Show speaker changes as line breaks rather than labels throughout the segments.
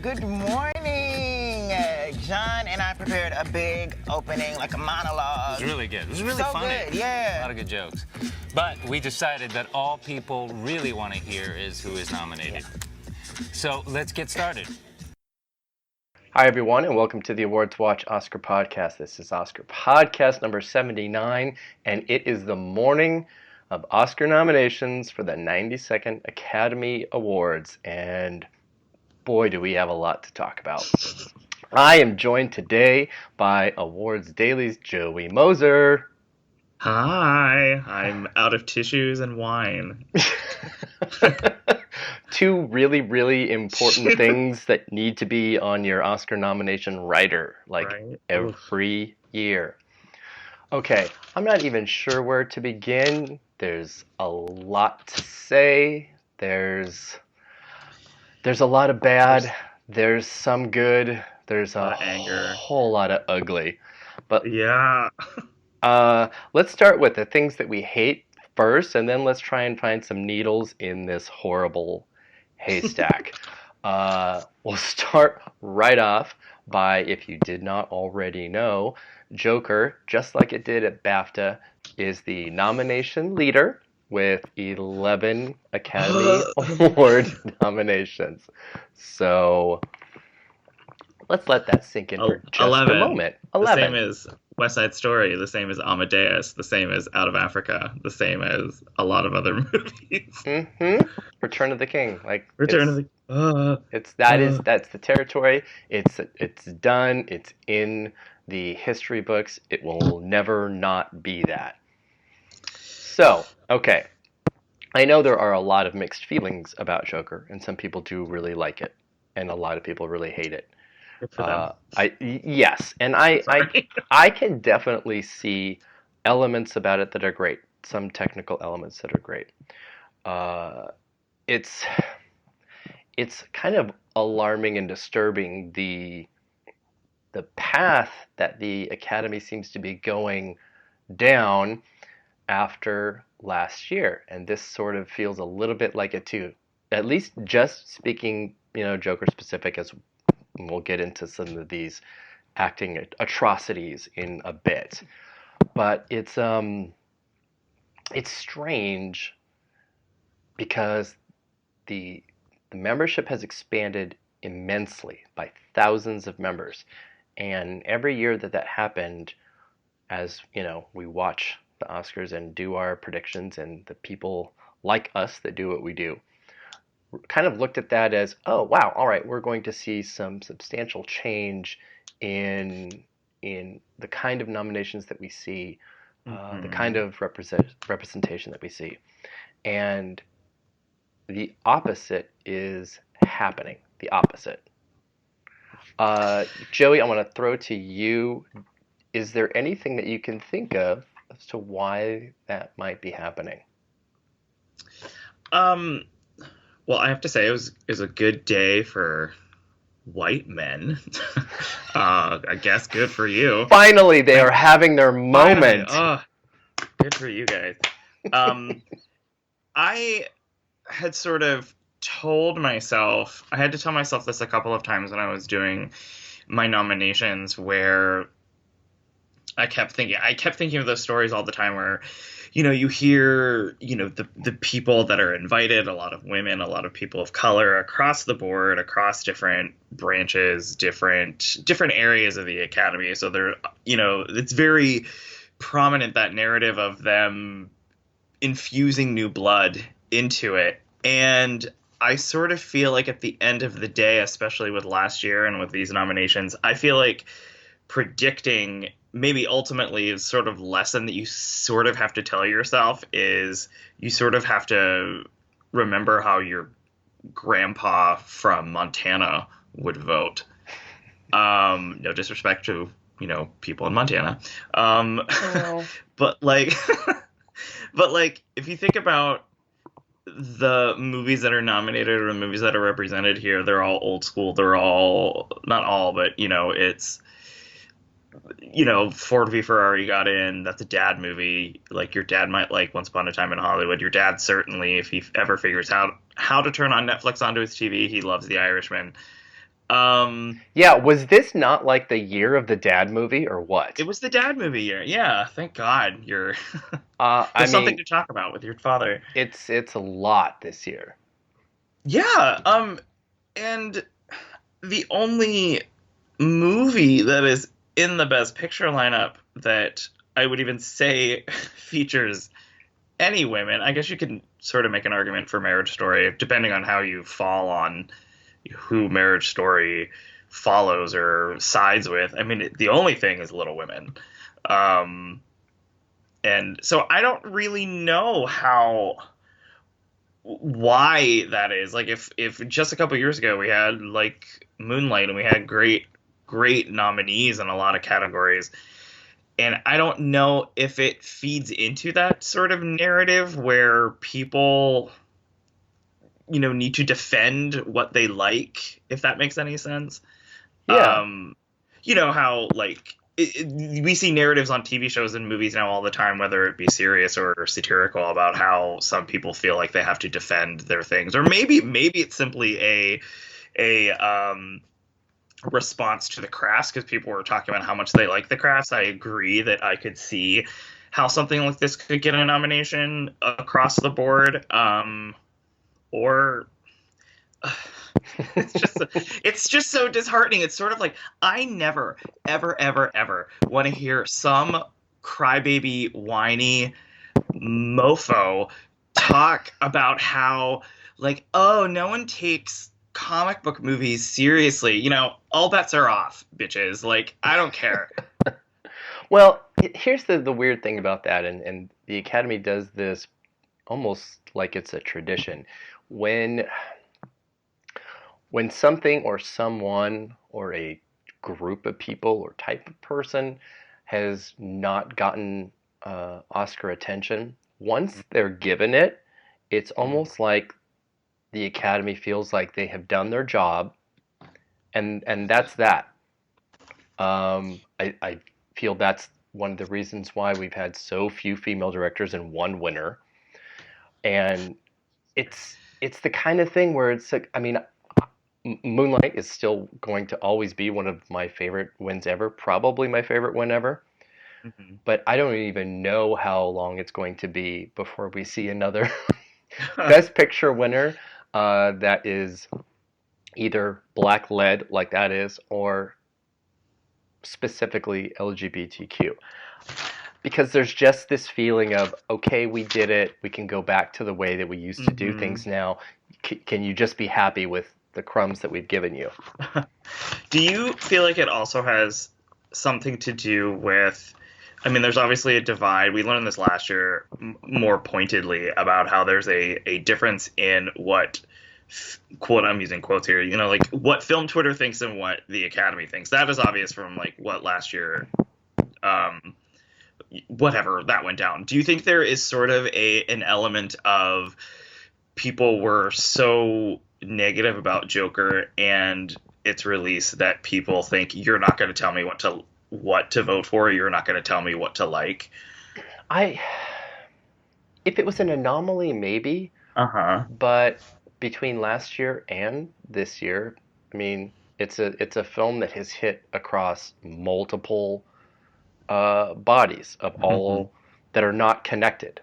Good morning. John and I prepared a big opening, like a monologue.
It was really good. It was really funny.
Good, yeah.
A lot of good jokes. But we decided that all people really want to hear is who is nominated. So let's get started.
Hi, everyone, and welcome to the Awards Watch Oscar podcast. This is Oscar podcast number 79, and it is the morning of Oscar nominations for the 92nd Academy Awards. And boy, do we have a lot to talk about. I am joined today by Awardsdaily's Joey Moser.
Hi, I'm out of tissues and wine.
Two really, really important things that need to be on your Oscar nomination rider, every year. Okay, I'm not even sure where to begin. There's a lot to say. There's a lot of bad. There's some good. There's a whole lot of ugly. But
yeah.
Let's start with the things that we hate first, and then let's try and find some needles in this horrible haystack. We'll start right off by, if you did not already know, Joker, just like it did at BAFTA, is the nomination leader with 11 Academy Award nominations. So let's let that sink in for just
11.
a moment. 11.
The same as West Side Story, the same as Amadeus, the same as Out of Africa, the same as a lot of other movies.
Return of the King, that's the territory. It's done. It's in the history books. It will never not be that. So, okay, I know there are a lot of mixed feelings about Joker, and some people do really like it, and a lot of people really hate it.
Good for them.
I can definitely see elements about it that are great. Some technical elements that are great. It's kind of alarming and disturbing the path that the Academy seems to be going down after last year, and this sort of feels a little bit like it too. At least just speaking, Joker specific, as we'll get into some of these acting atrocities in a bit. But it's strange because the membership has expanded immensely by thousands of members, and every year that happened, as we watch the Oscars and do our predictions, and the people like us that do what we do kind of looked at that as, oh wow, all right, we're going to see some substantial change in the kind of nominations that we see, the kind of representation that we see, and the opposite is happening. The opposite. Joey, I want to throw to you. Is there anything that you can think of as to why that might be happening?
Well, I have to say it was a good day for white men. I guess good for you.
Finally, they are having their moment.
Good for you guys. I had sort of told myself, I had to tell myself this a couple of times when I was doing my nominations, where I kept thinking of those stories all the time where, you hear, the people that are invited, a lot of women, a lot of people of color across the board, across different branches, different areas of the Academy. So they're, it's very prominent, that narrative of them infusing new blood into it. And I sort of feel like at the end of the day, especially with last year and with these nominations, I feel like predicting maybe ultimately is sort of lesson that you sort of have to tell yourself is you sort of have to remember how your grandpa from Montana would vote. No disrespect to, people in Montana. But if you think about the movies that are nominated or the movies that are represented here, they're all old school. They're all, not all, but, it's, Ford v Ferrari got in. That's a dad movie. Like, your dad might like Once Upon a Time in Hollywood. Your dad certainly, if he ever figures out how to turn on Netflix onto his TV, he loves The Irishman.
Yeah, was this not like the year of the dad movie or what?
It was the dad movie year. Yeah, thank God you're
I
there's something
mean,
to talk about with your father.
it's a lot this year.
Yeah, and the only movie that is in the Best Picture lineup that I would even say features any women. I guess you can sort of make an argument for Marriage Story, depending on how you fall on who Marriage Story follows or sides with. I mean, the only thing is Little Women. Um, and so I don't really know why that is. Like if just a couple years ago we had like Moonlight and we had great nominees in a lot of categories, and I don't know if it feeds into that sort of narrative where people need to defend what they like, if that makes any sense.
Yeah.
You know how like we see narratives on TV shows and movies now all the time, whether it be serious or satirical, about how some people feel like they have to defend their things, or maybe it's simply a response to the crafts, because people were talking about how much they like the crafts. I agree that I could see how something like this could get a nomination across the board, or it's just so disheartening. It's sort of like I never ever want to hear some crybaby whiny mofo talk about how like, oh, no one takes comic book movies seriously. All bets are off, bitches. Like, I don't care.
Well, here's the weird thing about that, and the Academy does this almost like it's a tradition. When something or someone or a group of people or type of person has not gotten Oscar attention, once they're given it, it's almost like the Academy feels like they have done their job, and that's that. I feel that's one of the reasons why we've had so few female directors and one winner, and it's the kind of thing where it's like, I mean, Moonlight is still going to always be one of my favorite wins ever, probably my favorite win ever.
Mm-hmm.
But I don't even know how long it's going to be before we see another Best Picture winner that is either black led, like that is, or specifically LGBTQ. Because there's just this feeling of, okay, we did it. We can go back to the way that we used to do things now. Can you just be happy with the crumbs that we've given you?
Do you feel like it also has something to do with, I mean, there's obviously a divide. We learned this last year more pointedly about how there's a difference in what, quote, I'm using quotes here, like what film Twitter thinks and what the Academy thinks. That is obvious from like what last year, whatever that went down. Do you think there is sort of an element of people were so negative about Joker and its release that people think you're not going to tell me what to vote for, you're not going to tell me what to like?
If it was an anomaly, maybe. But between last year and this year, I mean, it's a film that has hit across multiple bodies of all that are not connected.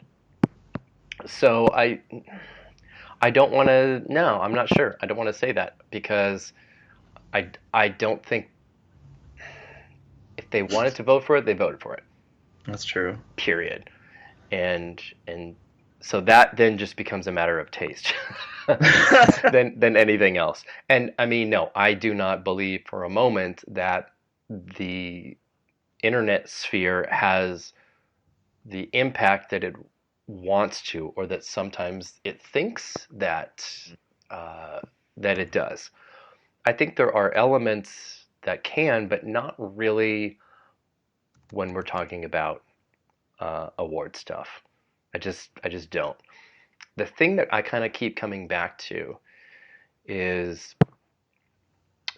So I don't want to. No, I'm not sure. I don't want to say that because I don't think if they wanted to vote for it, they voted for it.
That's true.
Period. And so that then just becomes a matter of taste than anything else. And I mean, no, I do not believe for a moment that the internet sphere has the impact that it wants to, or that sometimes it thinks that it does. I think there are elements that can, but not really when we're talking about award stuff. I just don't. The thing that I kind of keep coming back to is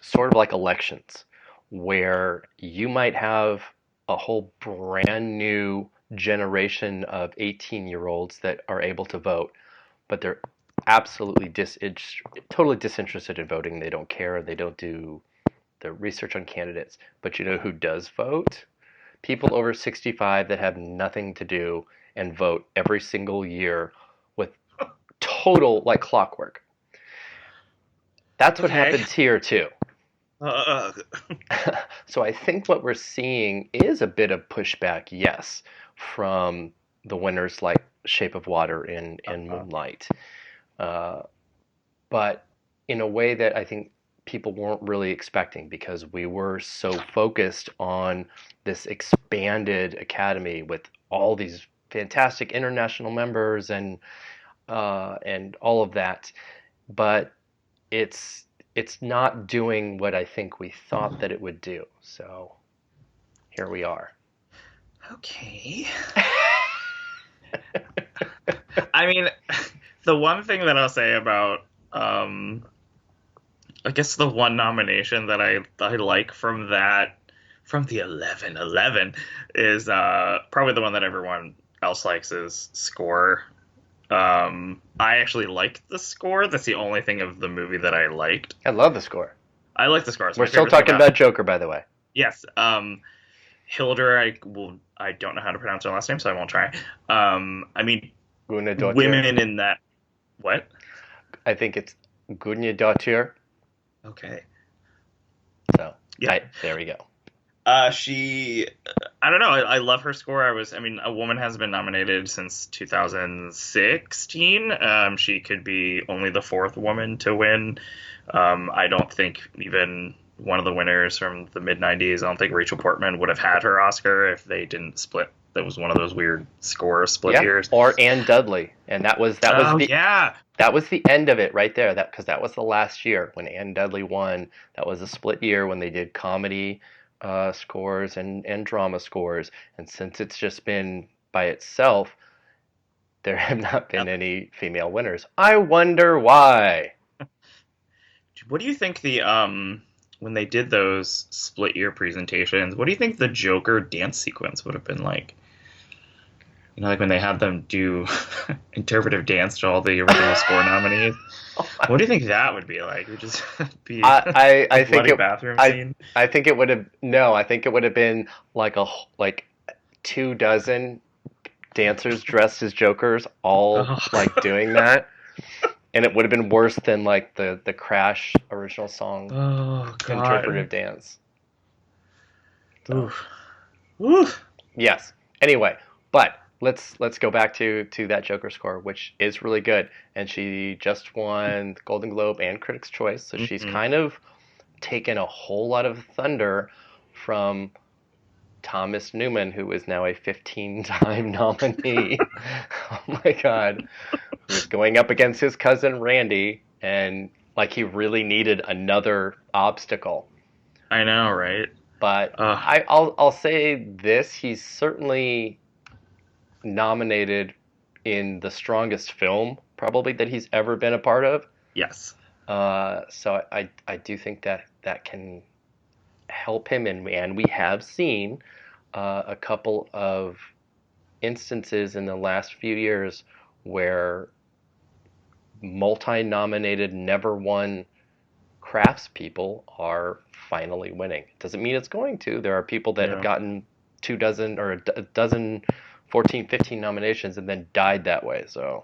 sort of like elections, where you might have a whole brand new generation of 18-year-olds that are able to vote, but they're absolutely totally disinterested in voting. They don't care. They don't do the research on candidates. But you know who does vote? People over 65 that have nothing to do and vote every single year with total like clockwork. That's what happens here too. So I think what we're seeing is a bit of pushback, yes, from the winners like Shape of Water and Moonlight. But in a way that I think people weren't really expecting, because we were so focused on this expanded academy with all these fantastic international members and all of that. But it's not doing what I think we thought that it would do. So here we are.
Okay. I mean, the one thing that I'll say about, I guess the one nomination that I like from the 11 is probably the one that everyone else likes is score. I actually liked the score. That's the only thing of the movie that I liked.
I love the score.
I like the score.
We're still talking about Joker, by the way.
Yes. Hildur, I don't know how to pronounce her last name, so I won't try. I mean, women in that. What?
I think it's Gunadottir.
Okay.
So, yeah. There we go.
I don't know. I love her score. A woman has been nominated since 2016. She could be only the fourth woman to win. I don't think even one of the winners from the mid-90s, I don't think Rachel Portman would have had her Oscar if they didn't split. That was one of those weird score split years.
Or Anne Dudley, and that was
that
was the end of it right there. Because that was the last year when Anne Dudley won. That was a split year when they did comedy scores and drama scores. And since it's just been by itself, there have not been any female winners. I wonder why.
What do you think when they did those split year presentations, what do you think the Joker dance sequence would have been like? You know, like when they had them do interpretive dance to all the original score nominees. What do you think that would be like? It would just be
I think
bathroom scene.
I think it would have I think it would have been like 24 dancers dressed as Jokers, all like doing that. And it would have been worse than like the Crash original song interpretive dance. So.
Oof.
Yes. Anyway, but let's go back to that Joker score, which is really good. And she just won the Golden Globe and Critics' Choice, so she's kind of taken a whole lot of thunder from Thomas Newman, who is now a 15-time nominee. Oh my God. Who's going up against his cousin Randy, and like he really needed another obstacle.
I know, right?
But I'll say this: he's certainly nominated in the strongest film probably that he's ever been a part of.
Yes.
So I do think that can help him, and we have seen a couple of instances in the last few years where multi-nominated, never won craftspeople are finally winning. Doesn't mean it's going to. There are people that have gotten 24 or a dozen, 14, 15 nominations and then died that way. So,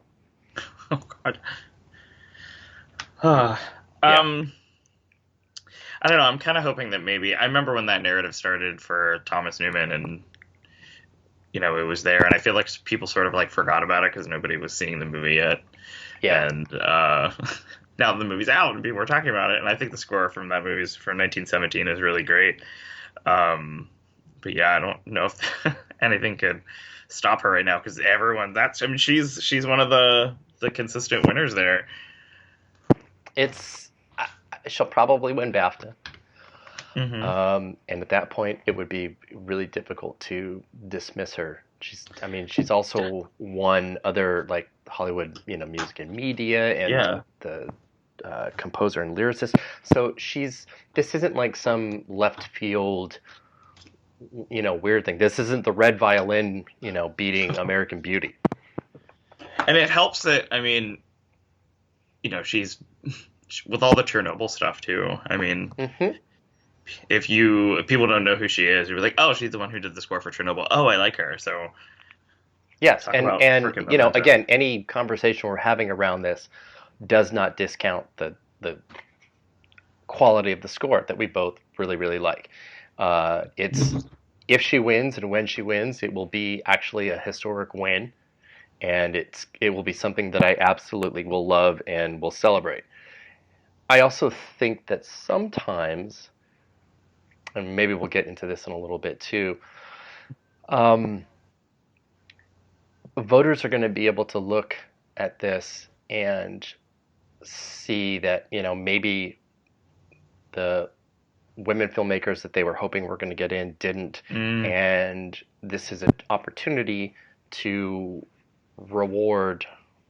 oh God. I don't know. I'm kind of hoping that maybe I remember when that narrative started for Thomas Newman, and it was there, and I feel like people sort of like forgot about it because nobody was seeing the movie yet. Yeah. And now the movie's out and people are talking about it, and I think the score from that movie from 1917 is really great. But yeah, I don't know if anything could stop her right now because she's one of the consistent winners there.
She'll probably win BAFTA.
Mm-hmm.
And at that point, it would be really difficult to dismiss her. She's also won other like Hollywood, music and media, and the composer and lyricist. So this isn't like some left field, weird thing. This isn't the Red Violin, beating American Beauty.
And it helps that she's with all the Chernobyl stuff too. I mean,
Hmm.
if people don't know who she is, you're like, oh, she's the one who did the score for Chernobyl. Oh, I like her. So
Yes,
talk
and
about
and
freaking
you know,
momentum.
again, any conversation we're having around this does not discount the quality of the score that we both really, really like. It's if she wins and when she wins, it will be actually a historic win, and it will be something that I absolutely will love and will celebrate. I also think that sometimes, and maybe we'll get into this in a little bit too, um, voters are going to be able to look at this and see that, maybe the women filmmakers that they were hoping were going to get in didn't,
Mm,
and this is an opportunity to reward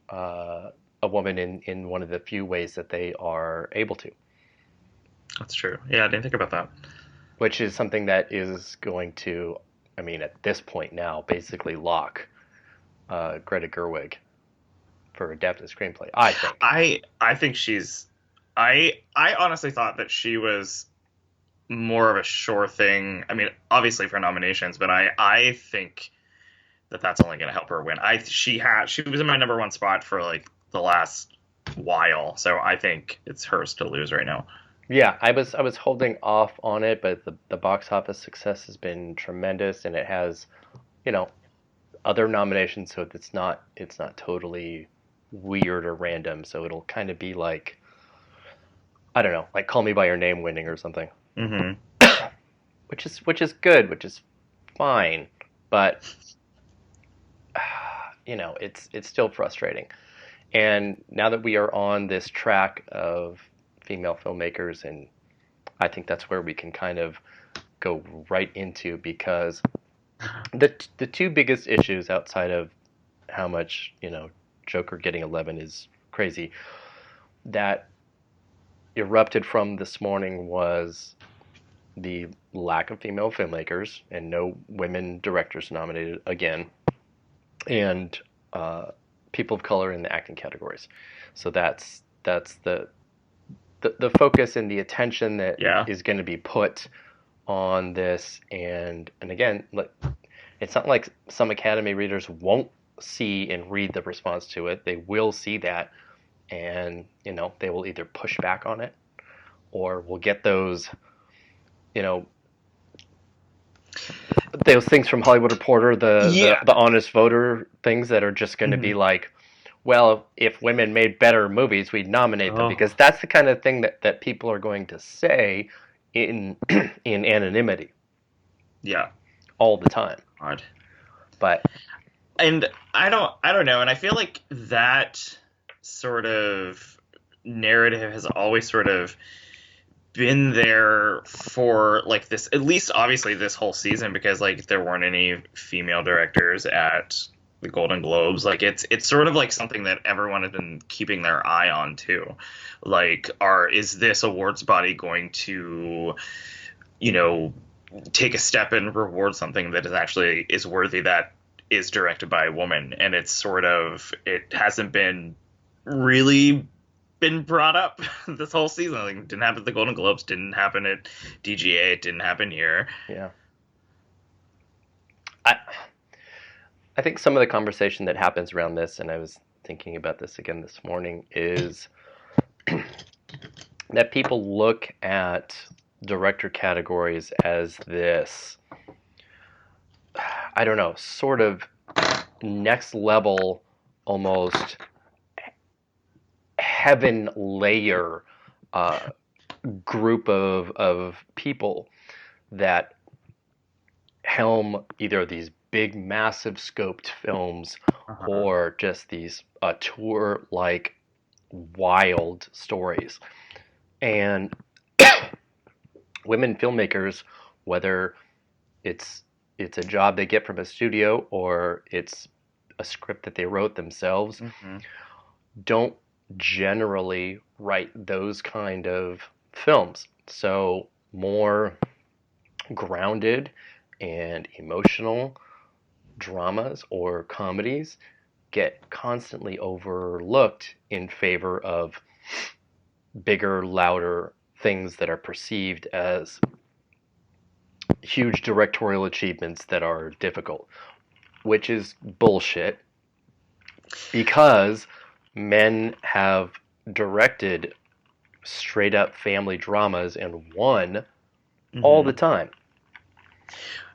a woman in one of the few ways that they are able to,
that's true. Yeah, I didn't think about that.
which is something that is going to, I mean, at this point now, basically lock Greta Gerwig for adapted screenplay, I think.
I think I honestly thought that she was more of a sure thing. I mean, obviously for nominations, but I think that that's only going to help her win. She was in my number one spot for like the last while, so I think it's hers to lose right now.
Yeah, I was holding off on it, but the box office success has been tremendous, and it has, you know, other nominations, so it's not totally weird or random. So it'll kind of be like, I don't know, like Call Me by Your Name winning or something,
Hmm.
which is good, which is fine, but it's still frustrating. And now that we are on this track of female filmmakers, and I think that's where we can kind of go right into, because the two biggest issues outside of how much Joker getting 11 is crazy, that erupted from this morning was the lack of female filmmakers and no women directors nominated again, and people of color in the acting categories. So that's the focus and the attention that
Yeah.
is going to be put on this. And again, like, it's not like some Academy readers won't see and read the response to it. They will see that, and they will either push back on it, or we'll get you know those things from Hollywood Reporter,
Yeah.
the honest voter things that are just going to be
Mhm.
like, well, if women made better movies, we'd nominate them,
Oh,
because that's the kind of thing that people are going to say in in anonymity
yeah.
all the time.
God.
But
And I don't know, and I feel like that sort of narrative has always sort of been there for like this, at least obviously this whole season, because like there weren't any female directors at the Golden Globes. Like it's sort of like something that everyone has been keeping their eye on too. Like, is this awards body going to, you know, take a step and reward something that is worthy, that is directed by a woman? And it hasn't been really been brought up this whole season. Like, it didn't happen at the Golden Globes, didn't happen at DGA, it didn't happen here.
yeah, I I think some of the conversation that happens around this, and I was thinking about this again this morning, is that people look at director categories as this, I don't know, sort of next level, almost heaven layer uh, group of people that helm either these big, massive scoped films,
Uh-huh.
or just these tour like wild stories. And women filmmakers, whether it's it's a job they get from a studio or it's a script that they wrote themselves,
Hmm.
don't generally write those kind of films. So more grounded and emotional dramas or comedies get constantly overlooked in favor of bigger, louder things that are perceived as huge directorial achievements that are difficult, which is bullshit because men have directed straight up family dramas and won all the time.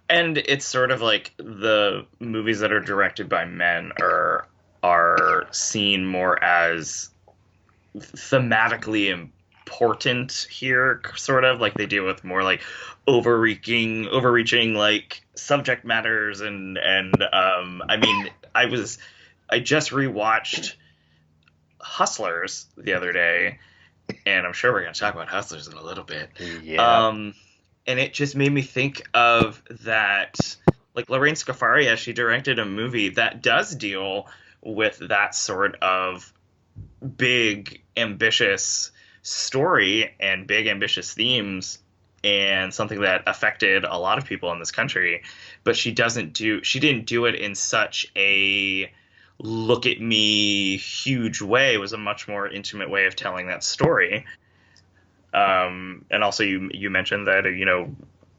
And it's sort of like the movies that are directed by men are seen more as thematically important here, sort of like they deal with more like overreaching like subject matters and I mean I just rewatched Hustlers the other day, and I'm sure we're going to talk about Hustlers in a little bit.
Yeah.
And it just made me think of that, like Lorraine Scafaria, she directed a movie that does deal with that sort of big, ambitious story and big, ambitious themes, and something that affected a lot of people in this country. But she didn't do it in such a look at me huge way. It was a much more intimate way of telling that story. And also you mentioned that,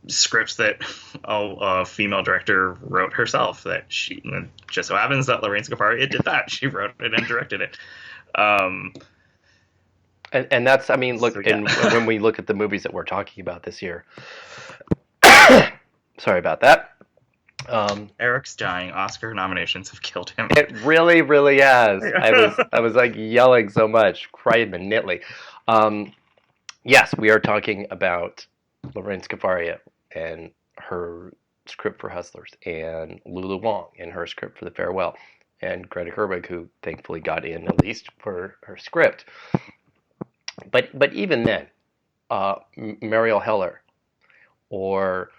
scripts that a female director wrote herself, that she just so happens that Lorraine Scafaria did that. She wrote it and directed it.
And that's, I mean, look,
So, yeah.
and when we look at the movies that we're talking about this year, sorry about that.
Eric's dying. Oscar nominations have killed him.
It really, really has. I was like yelling so much, crying minutely. Yes, we are talking about Lorraine Scafaria and her script for Hustlers, and Lulu Wang and her script for The Farewell, and Greta Gerwig, who thankfully got in at least for her script. But even then, Mariel Heller, or,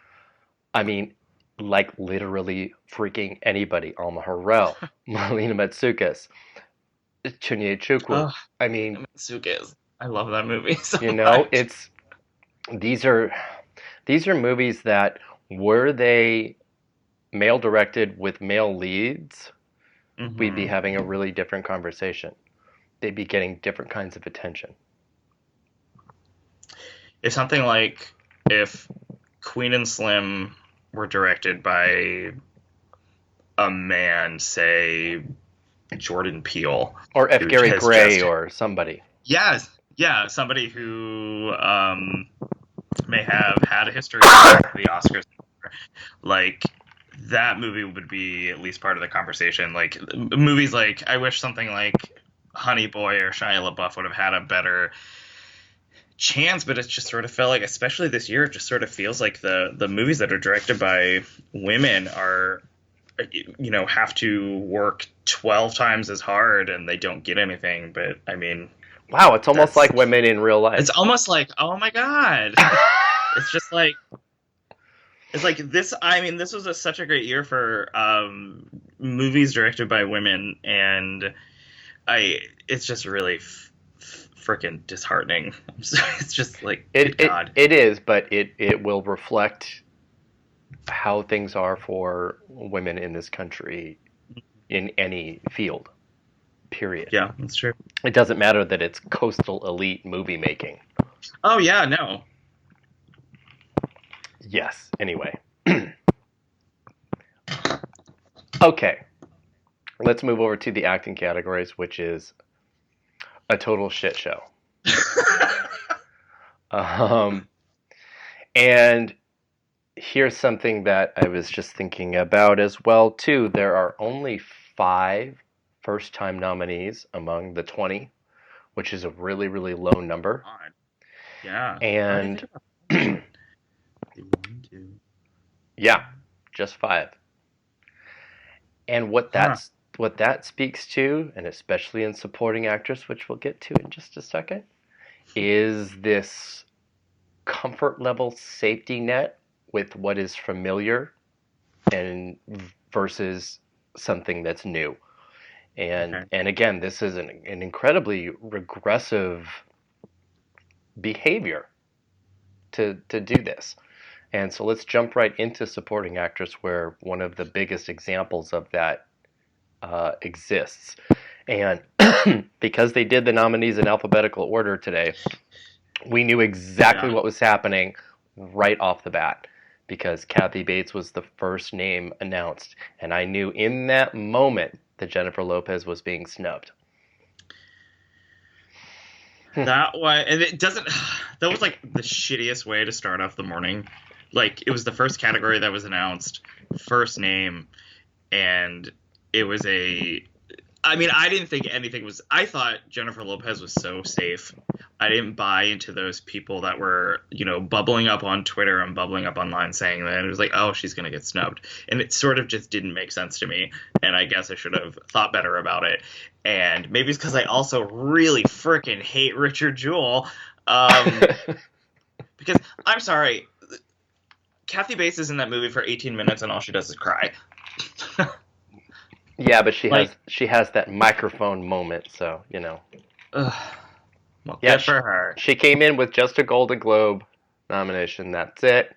I mean, like literally freaking anybody, Alma Harrell, Marlena Matsoukas, Chunye Chukwu. I mean,
Sukas. I love that movie so much.
These are movies that, were they male directed with male leads, we'd be having a really different conversation. They'd be getting different kinds of attention.
It's something like if Queen and Slim were directed by a man, say Jordan Peele,
or F. Gary Gray, or somebody.
Yes, yeah, somebody who may have had a history of the Oscars. Like, that movie would be at least part of the conversation. Like, movies like, I wish something like Honey Boy or Shia LaBeouf would have had a better chance, but it just sort of felt like, especially this year, it just sort of feels like the movies that are directed by women are, have to work 12 times as hard and they don't get anything. But I mean,
wow, it's almost like women in real life.
It's almost like, oh my God. It's just like, it's like this. I mean, this was such a great year for movies directed by women, and it's just really freaking disheartening. It's just like, God.
It is, but it will reflect how things are for women in this country in any field, period.
Yeah, that's true.
It doesn't matter that it's coastal elite movie making.
Oh, yeah, no.
Yes, anyway. Okay, let's move over to the acting categories, which is a total shit show. And here's something that I was just thinking about as well, too. There are only 5 first-time nominees among the 20, which is a really, really low number.
Yeah.
And yeah, just 5. And what that speaks to, and especially in supporting actress, which we'll get to in just a second, is this comfort level safety net with what is familiar and versus something that's new. And again, this is an incredibly regressive behavior to do this. And so let's jump right into supporting actress, where one of the biggest examples of that exists. And because they did the nominees in alphabetical order today, we knew exactly what was happening right off the bat, because Kathy Bates was the first name announced, and I knew in that moment that Jennifer Lopez was being snubbed.
That was, and it doesn't. That was like the shittiest way to start off the morning. Like, it was the first category that was announced, first name, and it was a. I mean, I didn't think anything was. I thought Jennifer Lopez was so safe. I didn't buy into those people that were, bubbling up on Twitter and bubbling up online saying that. It was like, oh, she's gonna get snubbed, and it sort of just didn't make sense to me. And I guess I should have thought better about it. And maybe it's because I also really freaking hate Richard Jewell. Because I'm sorry, Kathy Bates is in that movie for 18 minutes and all she does is cry.
Yeah, but she has that microphone moment, so
Well,
yeah,
good for her.
She came in with just a Golden Globe nomination. That's it,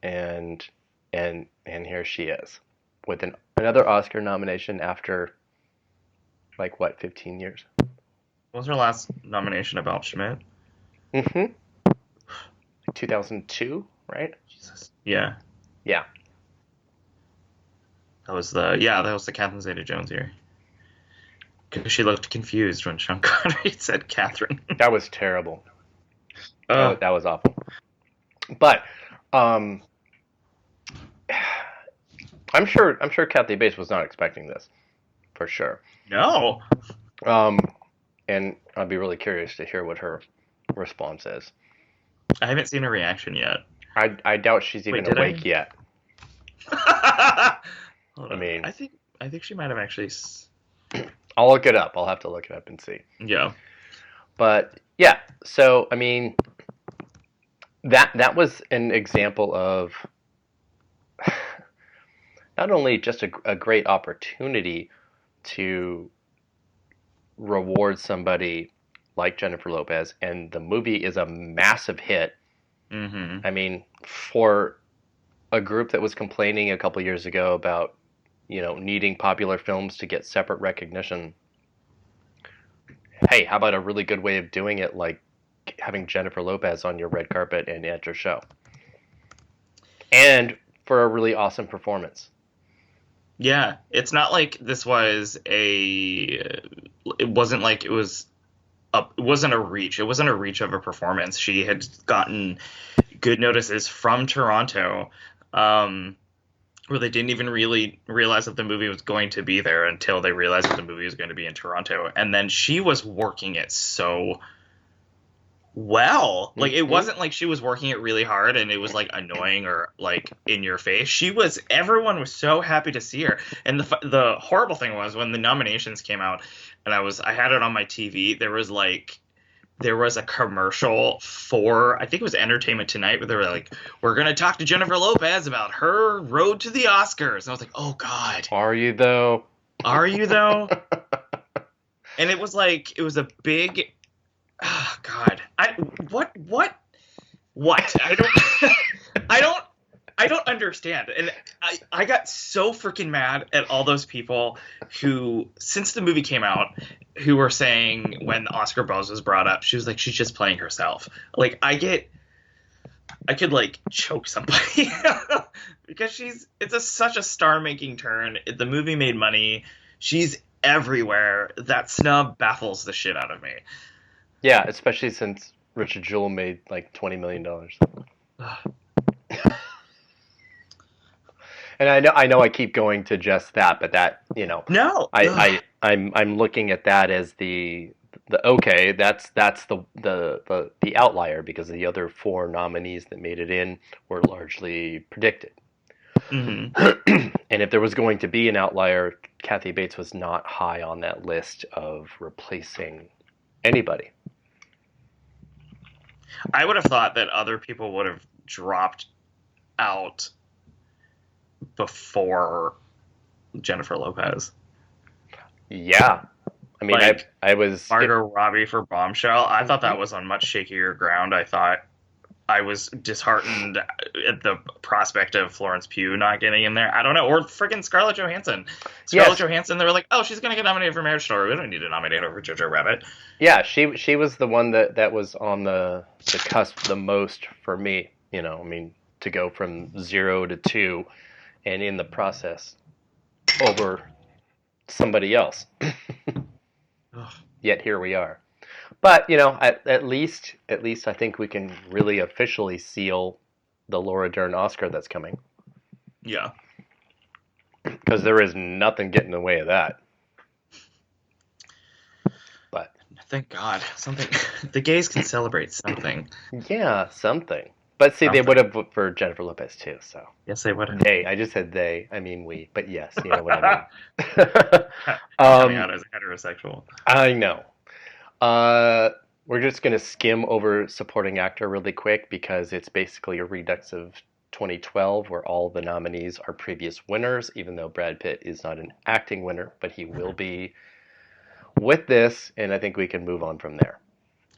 and here she is with another Oscar nomination after 15 years.
What was her last nomination about, Schmidt?
2002, right?
Jesus. Yeah.
Yeah.
That was the Catherine Zeta-Jones year. Because she looked confused when Sean Connery said Catherine.
That was terrible. That was awful. But I'm sure Kathy Bates was not expecting this, for sure.
No.
And I'd be really curious to hear what her response is.
I haven't seen a reaction yet.
I doubt she's even awake yet.
Hold on. I think she might have actually.
I'll look it up. I'll have to look it up and see.
Yeah.
But yeah, so I mean, that was an example of not only just a great opportunity to reward somebody like Jennifer Lopez, and the movie is a massive hit.
Mm-hmm.
I mean, for a group that was complaining a couple years ago about needing popular films to get separate recognition, hey, how about a really good way of doing it, like having Jennifer Lopez on your red carpet and at your show, and for a really awesome performance.
Yeah, it's not like this was it wasn't like it wasn't a reach. It wasn't a reach of a performance. She had gotten good notices from Toronto, where they didn't even really realize that the movie was going to be there until they realized that the movie was going to be in Toronto. And then she was working it so well. Like, it wasn't like she was working it really hard and it was like annoying or like in your face. Everyone was so happy to see her. And the horrible thing was, when the nominations came out and I had it on my TV, there was a commercial for, I think it was Entertainment Tonight, where they were like, we're going to talk to Jennifer Lopez about her road to the Oscars. And I was like, oh, God.
Are you, though?
Are you, though? And it was a big, oh, God. What? I don't understand. And I got so freaking mad at all those people who, since the movie came out, who were saying, when Oscar Buzz was brought up, she was like, she's just playing herself. Like, I could like choke somebody because it's such a star-making turn. The movie made money. She's everywhere. That snub baffles the shit out of me.
Yeah, especially since Richard Jewell made like $20 million. And I know I keep going to just that, but that,
No.
I'm looking at that as the okay, that's the outlier, because the other 4 nominees that made it in were largely predicted.
Mm-hmm.
And if there was going to be an outlier, Kathy Bates was not high on that list of replacing anybody.
I would have thought that other people would have dropped out before Jennifer Lopez.
Yeah. I mean,
like,
I was...
Margot Robbie for Bombshell. I thought that was on much shakier ground. I thought I was disheartened at the prospect of Florence Pugh not getting in there. I don't know. Or freaking Scarlett Johansson. Scarlett Johansson, they were like, oh, she's going to get nominated for Marriage Story. We don't need to nominate her for Jojo Rabbit.
Yeah, she was the one that was on the cusp the most for me. You know, I mean, to go from 0 to 2, and in the process, over somebody else. Yet here we are. But, you know, at least I think we can really officially seal the Laura Dern Oscar that's coming.
Yeah.
Because there is nothing getting in the way of that. But
thank God, something. The gays can celebrate something.
yeah, something. But see, they would have voted for Jennifer Lopez too. So
yes, they would have.
They. I just said they. I mean we. But yes, you know what I mean.
Coming out as heterosexual.
I know. We're just gonna skim over supporting actor really quick because it's basically a redux of 2012, where all the nominees are previous winners. Even though Brad Pitt is not an acting winner, but he will be with this, and I think we can move on from there.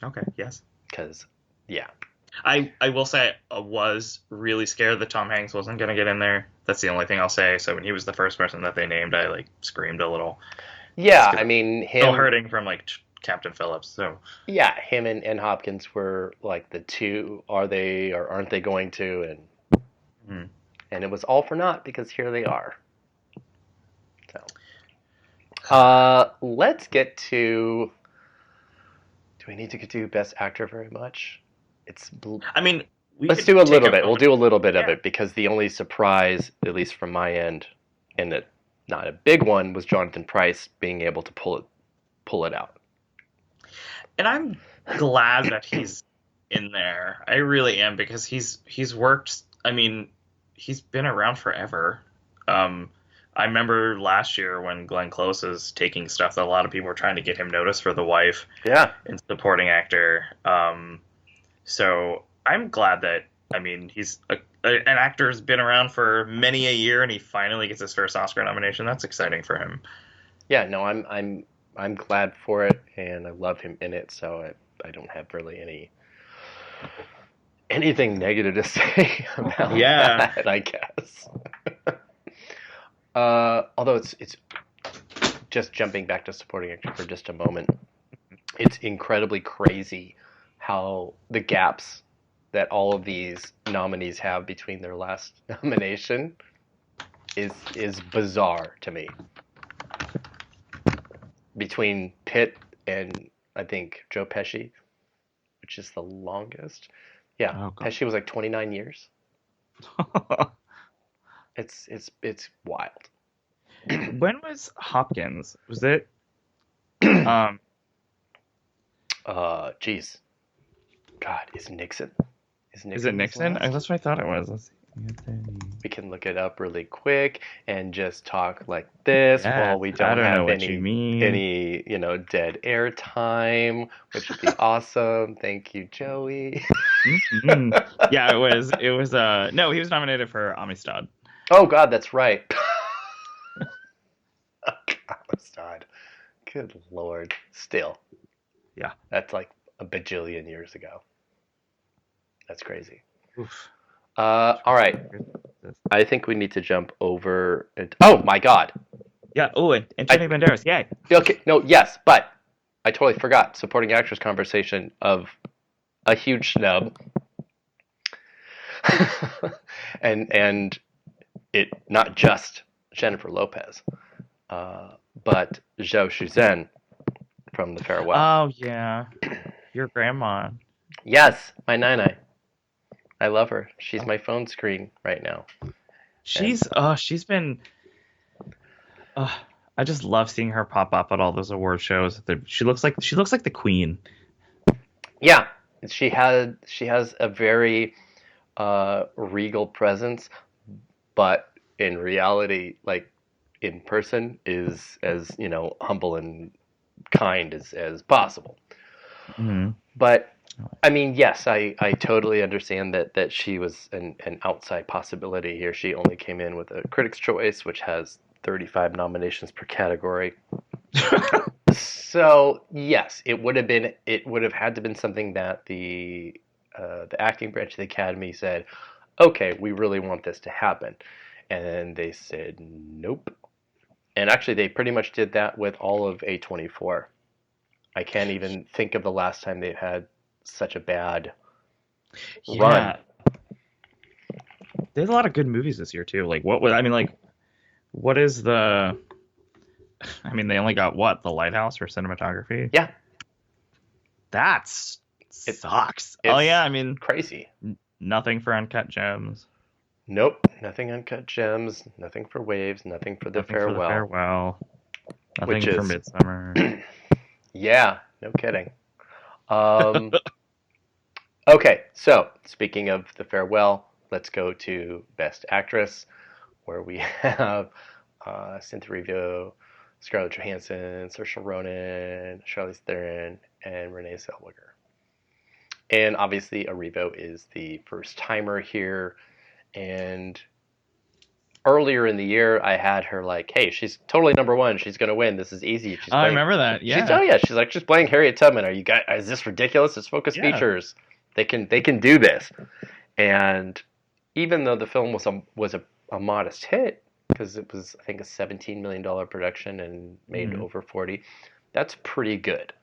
Okay. Yes.
Because yeah.
I will say I was really scared that Tom Hanks wasn't going to get in there. That's the only thing I'll say. So when he was the first person that they named, I like screamed a little.
Yeah, I mean him.
Still hurting from like Captain Phillips. So
yeah, him and Hopkins were like the two. Are they or aren't they going to? And it was all for naught because here they are. So, let's get to. Do we need to do Best Actor very much?
I mean,
let's do a little bit. We'll do a little bit of it because the only surprise, at least from my end, and that not a big one, was Jonathan Pryce being able to pull it out.
And I'm glad that he's in there. I really am, because he's worked. I mean, he's been around forever. I remember last year when Glenn Close is taking stuff that a lot of people were trying to get him noticed for The Wife.
Yeah.
And supporting actor. So I'm glad that, I mean, he's an actor who's been around for many a year, and he finally gets his first Oscar nomination. That's exciting for him.
Yeah, no, I'm glad for it, and I love him in it. So I don't have really anything negative to say about that, I guess. Although it's just jumping back to supporting actor for just a moment. It's incredibly crazy how the gaps that all of these nominees have between their last nomination is bizarre to me. Between Pitt and I think Joe Pesci, which is the longest. Yeah, Pesci was like 29 years. It's wild.
When was Hopkins? Was it?
Geez. God, is Nixon?
Is it Nixon? That's what I thought it was. Let's see.
We can look it up really quick and just talk like this while we don't have any dead air time, which would be awesome. Thank you, Joey.
Yeah, it was. No, he was nominated for Amistad.
Oh God, that's right. Amistad. Good Lord. Still.
Yeah.
That's like a bajillion years ago. That's crazy.
Oof.
All right. I think we need to jump over. Oh my God.
Yeah. Oh, and Antonio Banderas. Yay.
Okay. No. Yes, but I totally forgot supporting actress conversation of a huge snub, and it not just Jennifer Lopez, but Zhou Shuzhen from The Farewell.
Oh yeah, your grandma.
Yes, my nai. I love her. She's my phone screen right now.
She's been. I just love seeing her pop up at all those award shows. She looks like the queen.
Yeah, she has a very regal presence, but in reality, like in person, is as humble and kind as possible.
Mm-hmm.
But I mean, yes, I totally understand that she was an outside possibility here. She only came in with a Critics' Choice, which has 35 nominations per category. So yes, it would have had to been something that the the acting branch of the Academy said, okay, we really want this to happen. And then they said, nope. And actually, they pretty much did that with all of A24. I can't even think of the last time they've had such a bad run.
There's a lot of good movies this year too. Like what is the? I mean, they only got what, The Lighthouse for cinematography?
Yeah,
It sucks. Oh yeah, I mean,
crazy.
nothing for Uncut Gems.
Nope, nothing Uncut Gems, nothing for Waves, nothing for The Farewell.
Nothing for Midsummer.
Yeah, no kidding. Okay, so speaking of The Farewell, let's go to Best Actress, where we have Cynthia Erivo, Scarlett Johansson, Saoirse Ronan, Charlize Theron, and Renee Zellweger. And obviously, Erivo is the first timer here. And earlier in the year, I had her like, "Hey, she's totally number one. She's gonna win. This is easy."
I remember that. Yeah.
She's like, she's playing Harriet Tubman. Are you guys? Is this ridiculous? It's Focus Features. They can do this. And even though the film was a modest hit, because it was, I think, a $17 million production and made over 40, that's pretty good.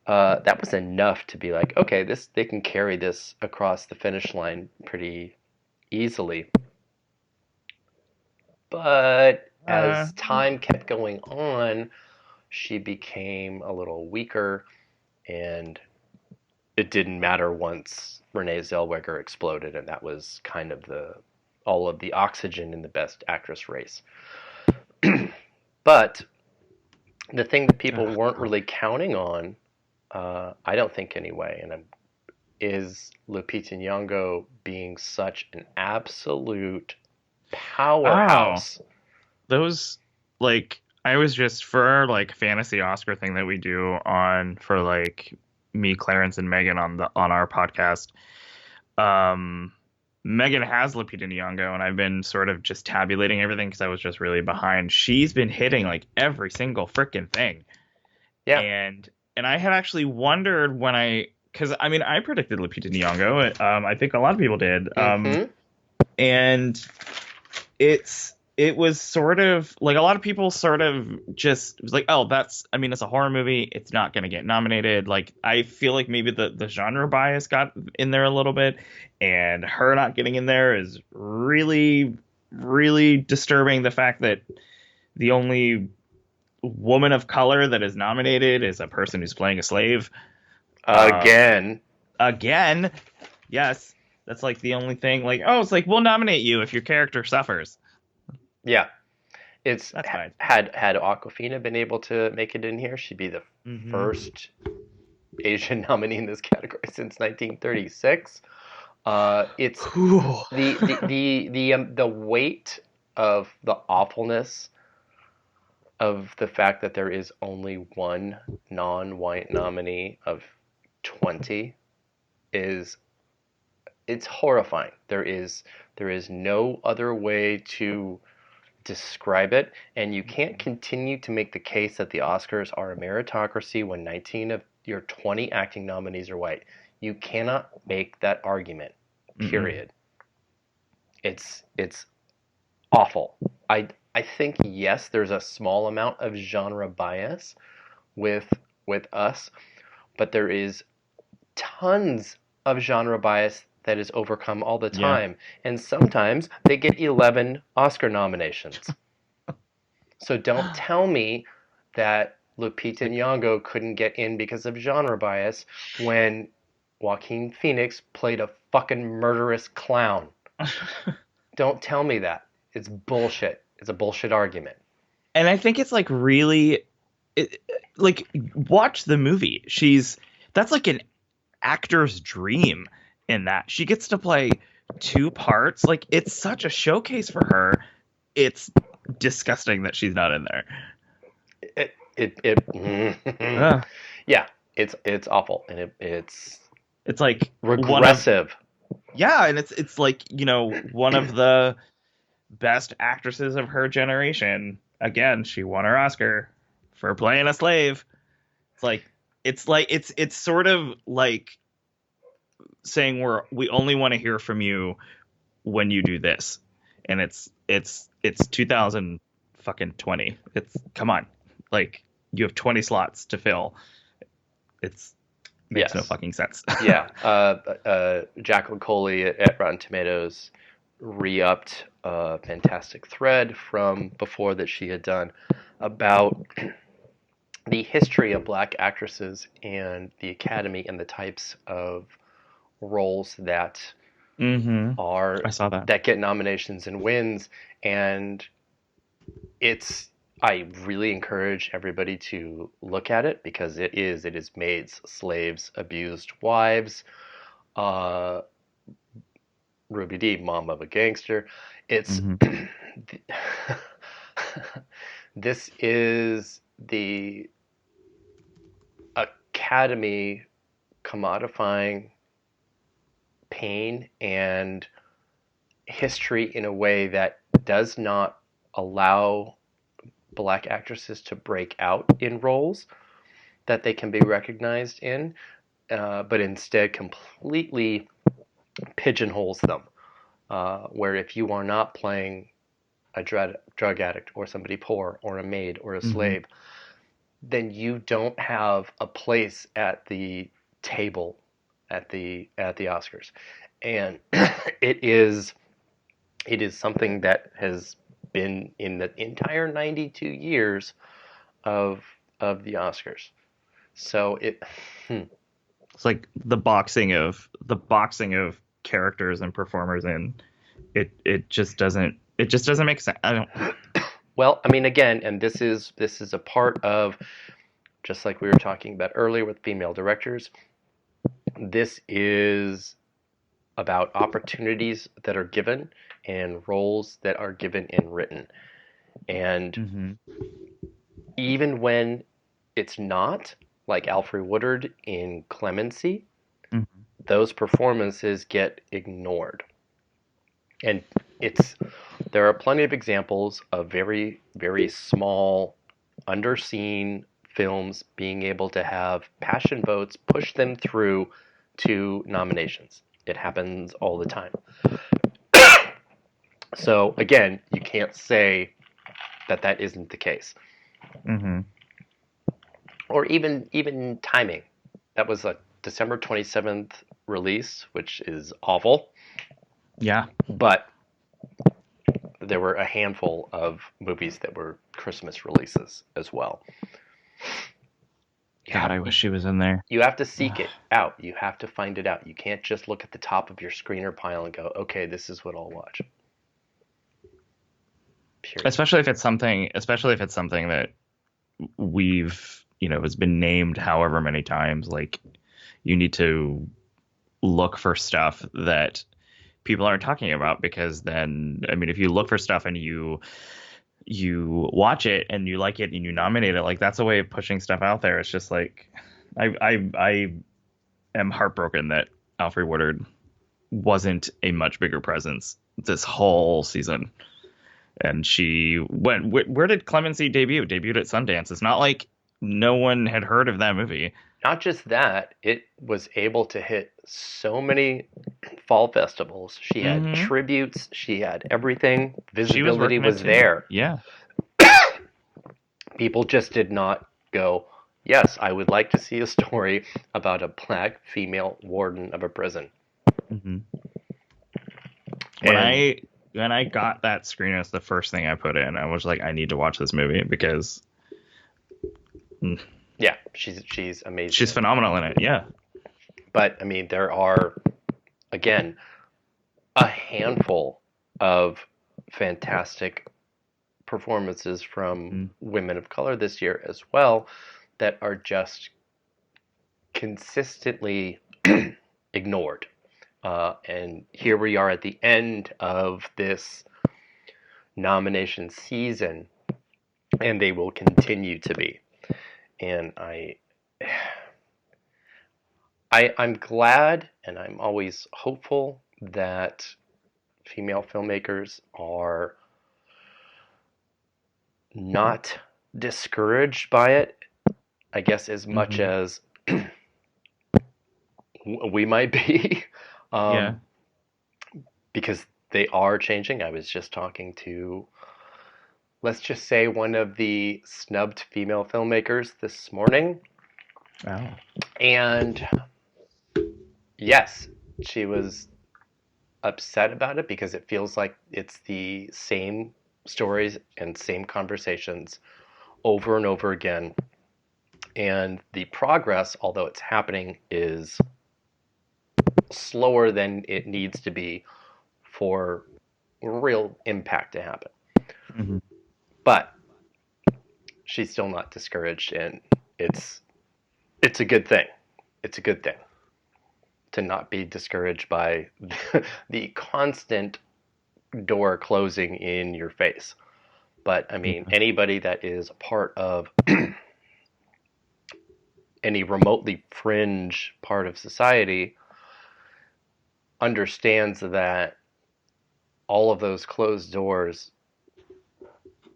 That was enough to be like, okay, they can carry this across the finish line pretty easily. But as time kept going on, she became a little weaker, and it didn't matter once Renee Zellweger exploded, and that was kind of all of the oxygen in the Best Actress race. But the thing that people weren't really counting on, I don't think anyway, is Lupita Nyong'o being such an absolute powerhouse.
Wow. Those, like, I was just, for our like fantasy Oscar thing that we do for like me, Clarence, and Megan on our podcast. Megan has Lupita Nyong'o, and I've been sort of just tabulating everything because I was just really behind. She's been hitting like every single freaking thing.
Yeah.
And I had actually wondered because I mean, I predicted Lupita Nyong'o. I think a lot of people did. And it was sort of like a lot of people sort of just was like, oh, it's a horror movie. It's not going to get nominated. Like, I feel like maybe the genre bias got in there a little bit, and her not getting in there is really, really disturbing. The fact that the only woman of color that is nominated is a person who's playing a slave.
Again.
Yes. That's like the only thing. Like, oh, it's like, we'll nominate you if your character suffers.
Yeah, that's
fine.
Had Awkwafina been able to make it in here, she'd be the first Asian nominee in this category since 1936. It's the weight of the awfulness of the fact that there is only one non-white nominee of 20 it's horrifying. There is no other way to describe it, and you can't continue to make the case that the Oscars are a meritocracy when 19 of your 20 acting nominees are white. You cannot make that argument. Period. It's awful. I think, yes, there's a small amount of genre bias with us, but there is tons of genre bias that is overcome all the time. And sometimes they get 11 Oscar nominations. So don't tell me that Lupita Nyong'o couldn't get in because of genre bias when Joaquin Phoenix played a fucking murderous clown. Don't tell me that. It's bullshit. It's a bullshit argument.
And I think it's like really, like, watch the movie. That's like an actor's dream. In that she gets to play two parts. Like, it's such a showcase for her. It's disgusting that she's not in there.
Yeah, it's awful, and it's
like
regressive.
And it's like, you know, one of the best actresses of her generation. Again, she won her Oscar for playing a slave. It's sort of like saying we only want to hear from you when you do this, and it's 2020. It's come on, like you have 20 slots to fill. It's makes no fucking sense.
Yeah. Jacqueline Coley at Rotten Tomatoes re-upped a fantastic thread from before that she had done about the history of black actresses and the Academy and the types of roles that are
I saw that
get nominations and wins. And I really encourage everybody to look at it, because it is maids, slaves, abused wives, Ruby Dee, mom of a gangster. It's this is the Academy commodifying pain and history in a way that does not allow black actresses to break out in roles that they can be recognized in, but instead completely pigeonholes them, where if you are not playing a drug addict or somebody poor or a maid or a slave, then you don't have a place at the table at the Oscars. And it is something that has been in the entire 92 years of the Oscars. So
it's like the boxing of characters and performers, and it just doesn't make sense. I don't.
Well, I mean, again, and this is a part of, just like we were talking about earlier with female directors, this is about opportunities that are given and roles that are given and written. And even when it's not, like Alfre Woodard in Clemency, those performances get ignored. And there are plenty of examples of very, very small, underseen films being able to have passion votes push them through to nominations. It happens all the time. So again, you can't say that isn't the case. Or even timing. That was a December 27th release, which is awful.
Yeah.
But there were a handful of movies that were Christmas releases as well.
God, I wish she was in there.
You have to seek it out. You have to find it out. You can't just look at the top of your screener pile and go, okay, this is what I'll watch. Period.
Especially if it's something that we've, has been named however many times. Like, you need to look for stuff that people aren't talking about, because then, I mean, if you look for stuff and you watch it and you like it and you nominate it, like, that's a way of pushing stuff out there. It's just like, I am heartbroken that Alfre Woodard wasn't a much bigger presence this whole season. And she went, where did Clemency debut? Debuted at Sundance. It's not like no one had heard of that movie.
Not just that, it was able to hit so many fall festivals. She had tributes. She had everything. Visibility was there.
Yeah.
People just did not go, yes, I would like to see a story about a black female warden of a prison.
When I got that screener, it's the first thing I put in. I was like, I need to watch this movie, because
yeah, she's amazing.
She's phenomenal in it. Yeah.
But I mean, there are, again, a handful of fantastic performances from women of color this year as well that are just consistently ignored. And here we are at the end of this nomination season, and they will continue to be. And I'm glad, and I'm always hopeful that female filmmakers are not discouraged by it, I guess, as much as we might be. Um, because they are changing. I was just talking to, let's just say, one of the snubbed female filmmakers this morning.
Oh.
And yes, she was upset about it because it feels like it's the same stories and same conversations over and over again. And the progress, although it's happening, is slower than it needs to be for real impact to happen.
Mm-hmm.
But she's still not discouraged, and it's a good thing. It's a good thing to not be discouraged by the constant door closing in your face. But I mean, anybody that is a part of any remotely fringe part of society understands that all of those closed doors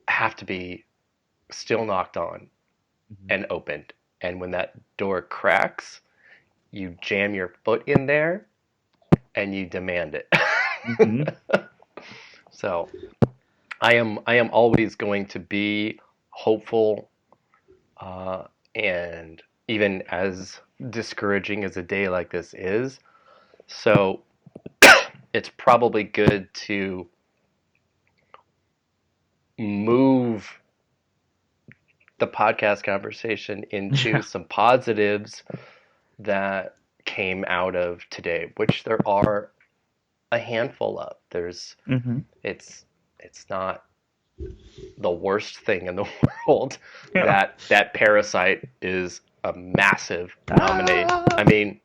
have to be still knocked on and opened. And when that door cracks, you jam your foot in there and you demand it. So I am always going to be hopeful, and even as discouraging as a day like this is. So it's probably good to move the podcast conversation into some positives that came out of today, which there are a handful of. There's it's not the worst thing in the world that Parasite is a massive nominee. I mean,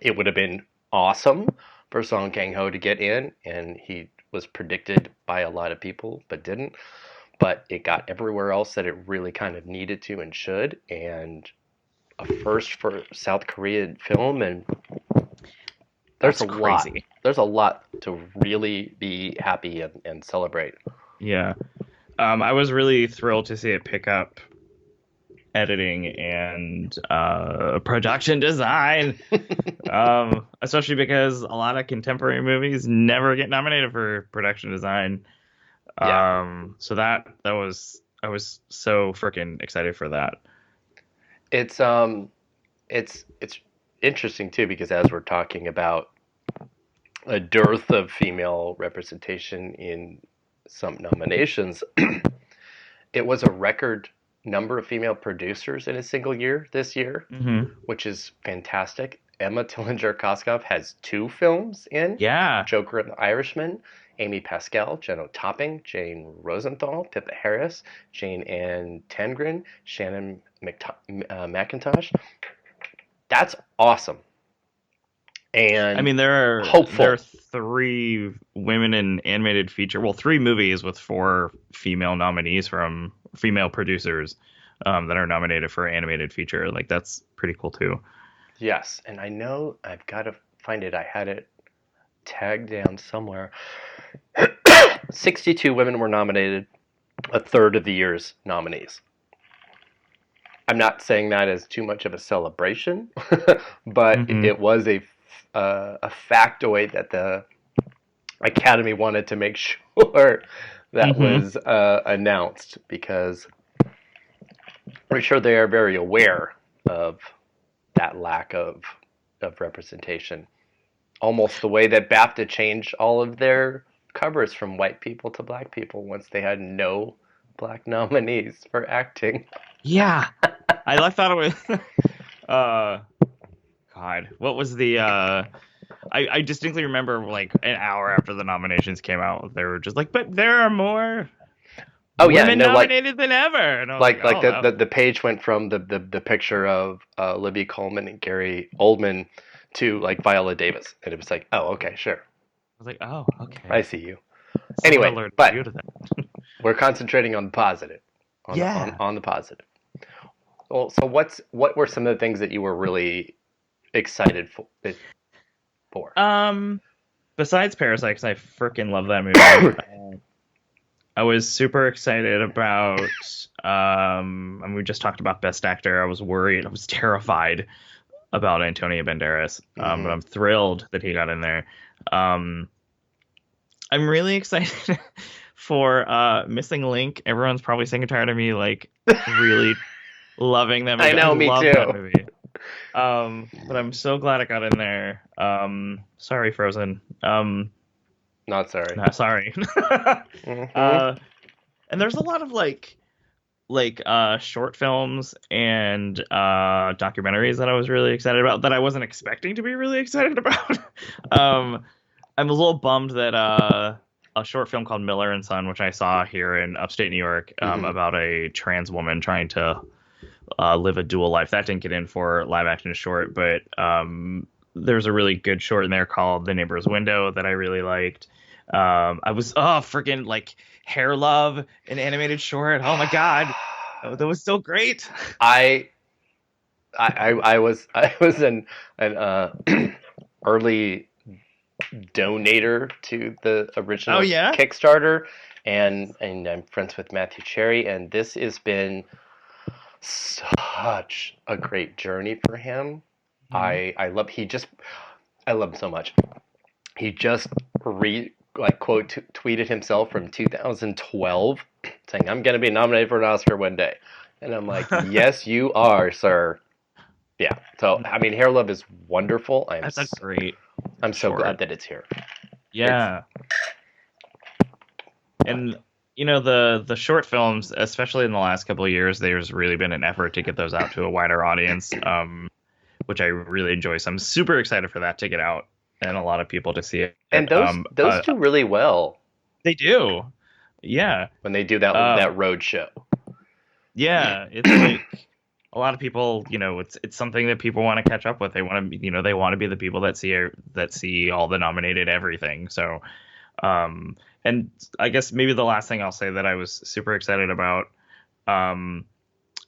it would have been awesome for Song Kang-ho to get in, and he was predicted by a lot of people but didn't. But it got everywhere else that it really kind of needed to and should, and a first for South Korean film, and there's
That's
a
crazy.
lot. There's a lot to really be happy and celebrate.
Yeah. I was really thrilled to see it pick up editing and production design, especially because a lot of contemporary movies never get nominated for production design. So that was, I was so freaking excited for that.
It's interesting too, because as we're talking about a dearth of female representation in some nominations, it was a record number of female producers in a single year this year, which is fantastic. Emma Tillinger-Koskov has 2 films in.
Yeah.
Joker and the Irishman, Amy Pascal, Jenna Topping, Jane Rosenthal, Pippa Harris, Jane Ann Tengren, Shannon McIntosh. That's awesome. And
I mean, there
hopeful.
are 3 women in animated feature. Well, 3 movies with 4 female nominees from female producers that are nominated for animated feature. Like, that's pretty cool too.
Yes, and I know I've got to find it. I had it tagged down somewhere. 62 women were nominated, a third of the year's nominees. I'm not saying that as too much of a celebration, but it was a factoid that the Academy wanted to make sure that was announced, because I'm sure they are very aware of that lack of representation. Almost the way that BAFTA changed all of their covers from white people to black people once they had no black nominees for acting.
Yeah. I thought it was God, what was the I distinctly remember, like, an hour after the nominations came out, they were just like, but there are more women nominated than ever. And I was
the page went from the picture of Libby Coleman and Gary Oldman to like Viola Davis, and it was like, oh, okay, sure.
I was like, oh, okay.
I see you. Anyway, but
you to that.
we're concentrating on the positive. On the positive. Well, so what were some of the things that you were really excited for?
Besides Parasite, because I freaking love that movie. I was super excited about. And we just talked about Best Actor. I was worried. I was terrified about Antonio Banderas, but I'm thrilled that he got in there. I'm really excited for Missing Link. Everyone's probably sick and tired of me like really loving that movie.
I know, me
love
too.
That movie. But I'm so glad it got in there. Sorry, Frozen.
Not sorry.
Not sorry. And there's a lot of like short films and documentaries that I was really excited about that I wasn't expecting to be really excited about. I'm a little bummed that a short film called Miller and Son, which I saw here in upstate New York, about a trans woman trying to live a dual life, that didn't get in for live action short, but there's a really good short in there called The Neighbor's Window that I really liked. I was freaking like Hair Love, an animated short. Oh my god, that was so great.
I was an early donator to the original Kickstarter, and I'm friends with Matthew Cherry, and this has been such a great journey for him. I love him so much. He just tweeted himself from 2012 saying, "I'm going to be nominated for an Oscar one day." And I'm like, "Yes, you are, sir." Yeah. So, I mean, Hair Love is wonderful.
That's great.
I'm so glad that it's here.
Yeah. And, you know, the short films, especially in the last couple of years, there's really been an effort to get those out to a wider audience, which I really enjoy. So I'm super excited for that to get out and a lot of people to see it.
And those do really well.
They do. Yeah.
When they do that road show.
Yeah. It's like a lot of people, you know, it's something that people want to catch up with. They want to, they want to be the people that see all the nominated everything. So, and I guess maybe the last thing I'll say that I was super excited about,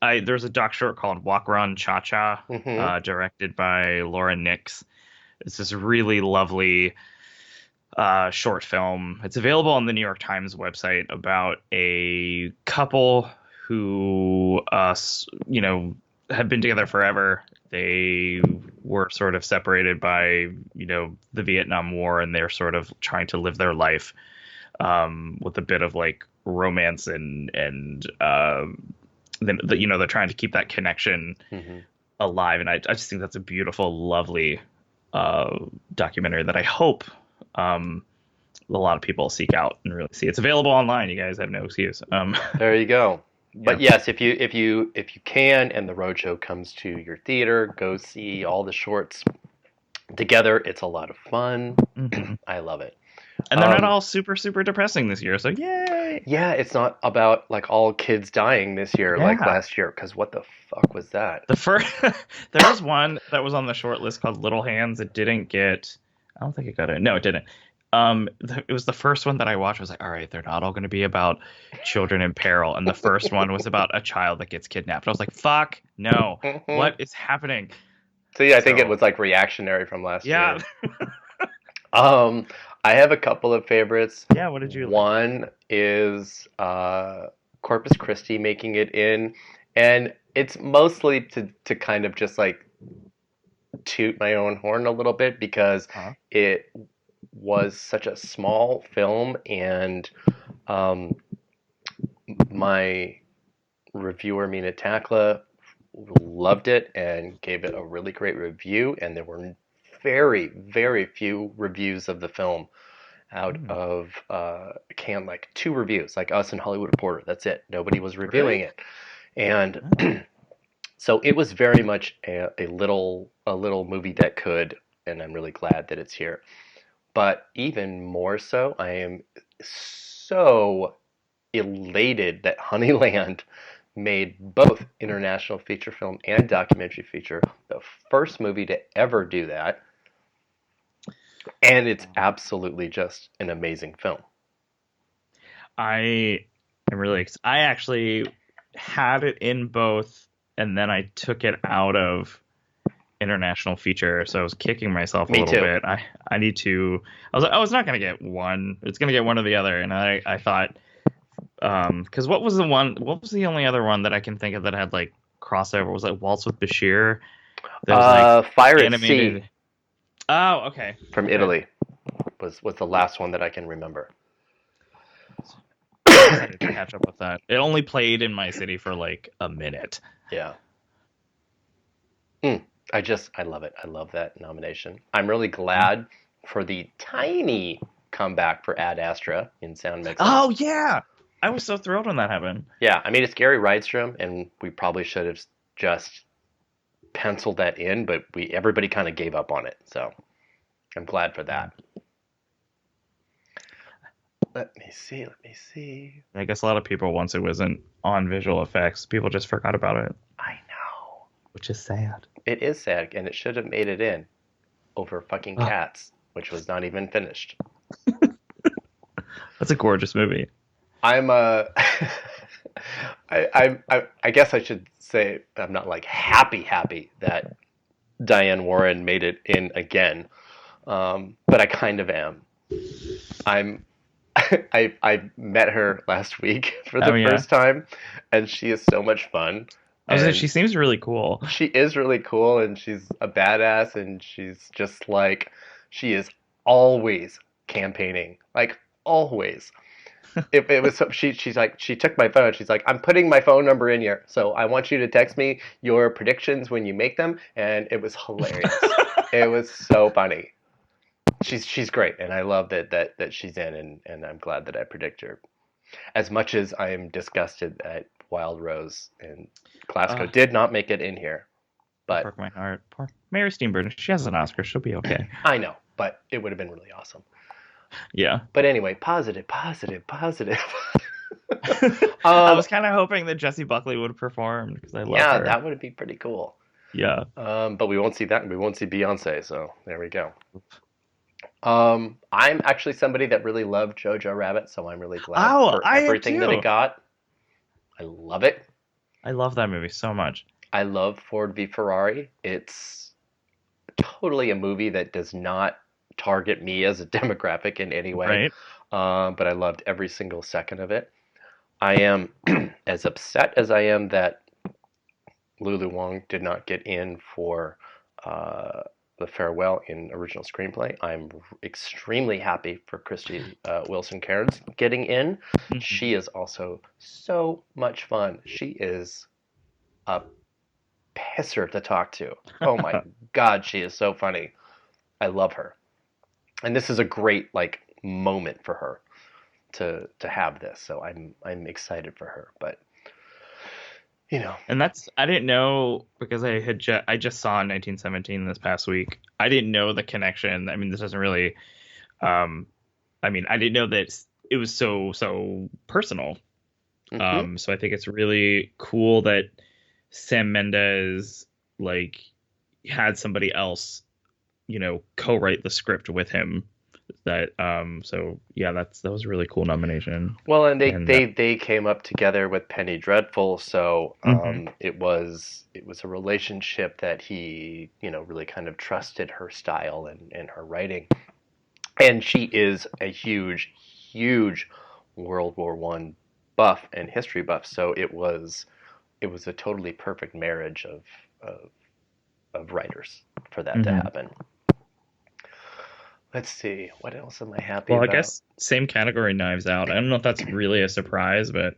there's a doc short called Walk Run Cha Cha, directed by Laura Nix. It's this really lovely short film. It's available on the New York Times website about a couple who, have been together forever. They were sort of separated by, the Vietnam War, and they're sort of trying to live their life with a bit of like romance and then they're trying to keep that connection alive. And I just think that's a beautiful, lovely documentary that I hope a lot of people seek out and really see. It's available online. You guys have no excuse.
There you go. But yes, if you can, and the roadshow comes to your theater, go see all the shorts together. It's a lot of fun. I love it.
And they're not all super, super depressing this year, so yay!
Yeah, it's not about like all kids dying this year like last year, because what the fuck was that?
There was one that was on the short list called Little Hands. It didn't get. I don't think it got in. No, it didn't. It was the first one that I watched. I was like, all right, they're not all going to be about children in peril. And the first one was about a child that gets kidnapped. I was like, fuck, no. What is happening?
So yeah, I think it was like reactionary from last year.
Yeah.
I have a couple of favorites.
Yeah, what did you like?
One is Corpus Christi making it in. And it's mostly to kind of just like toot my own horn a little bit, because it was such a small film, and my reviewer Mina Takla loved it and gave it a really great review, and there were very, very few reviews of the film out of like 2 reviews, like us and Hollywood Reporter. That's it. Nobody was reviewing it. And so it was very much a little movie that could, and I'm really glad that it's here. But even more so, I am so elated that Honeyland made both international feature film and documentary feature, the first movie to ever do that. And it's absolutely just an amazing film.
I am really excited. I actually had it in both, and then I took it out of international feature, so I was kicking myself a little bit. I need to. I was like, oh, it's not going to get one. It's going to get one or the other. And I thought, because what was the only other one that I can think of that had like crossover? Was like Waltz with Bashir. There's
Fire at
animated.
Sea
Oh, okay.
from
Okay.
Italy was the last one that I can remember.
I'm excited to catch up with that. It only played in my city for like a minute.
Yeah. I love it. I love that nomination. I'm really glad for the tiny comeback for Ad Astra in sound mixing.
Oh yeah, I was so thrilled when that happened.
Yeah, I mean it's Gary Rydstrom, and we probably should have just penciled that in, but everybody kind of gave up on it. So I'm glad for that. Let me see.
I guess a lot of people, once it wasn't on visual effects, people just forgot about it,
I know.
which is sad.
It is sad, and it should have made it in over fucking Cats, which was not even finished.
That's a gorgeous movie.
I'm I guess I should say I'm not like happy that Diane Warren made it in again, but I kind of am. I met her last week for the first time, and she is so much fun.
She seems really cool.
She is really cool, and she's a badass, and she's just like, she is always campaigning, like always. If it was, she's like, she took my phone. She's like, I'm putting my phone number in here, so I want you to text me your predictions when you make them, and it was hilarious. It was so funny. She's great, and I love that she's in, and I'm glad that I predict her. As much as I am disgusted that Wild Rose and Glasgow did not make it in here, but
broke my heart. Poor Mary Steenburgen. She has an Oscar. She'll be okay.
I know, but it would have been really awesome.
Yeah.
But anyway, positive.
I was kind of hoping that Jessie Buckley would have performed because I love her.
Yeah, that would be pretty cool.
Yeah.
But we won't see that. We won't see Beyonce. So there we go. I'm actually somebody that really loved Jojo Rabbit, so I'm really glad for everything that it got. I love it.
I love that movie so much.
I love Ford v Ferrari. It's totally a movie that does not target me as a demographic in any way.
Right.
But I loved every single second of it. I am as upset as I am that Lulu Wang did not get in for The Farewell in original screenplay. I'm extremely happy for Christy Wilson Cairns getting in. Mm-hmm. She is also so much fun. She is a pisser to talk to. Oh my God, she is so funny. I love her. And this is a great like moment for her to have this. So I'm excited for her. But you know,
and I didn't know because I just saw 1917 this past week. I didn't know the connection. I mean, this doesn't really. I didn't know that it was so personal. Mm-hmm. So I think it's really cool that Sam Mendes like had somebody else, co-write the script with him. That that was a really cool nomination.
Well, and they came up together with Penny Dreadful, so it was a relationship that he really kind of trusted her style and her writing, and she is a huge World War I buff and history buff, so it was a totally perfect marriage of writers for that to happen. Let's see. What else am I happy about?
Well, I guess same category, Knives Out. I don't know if that's really a surprise, but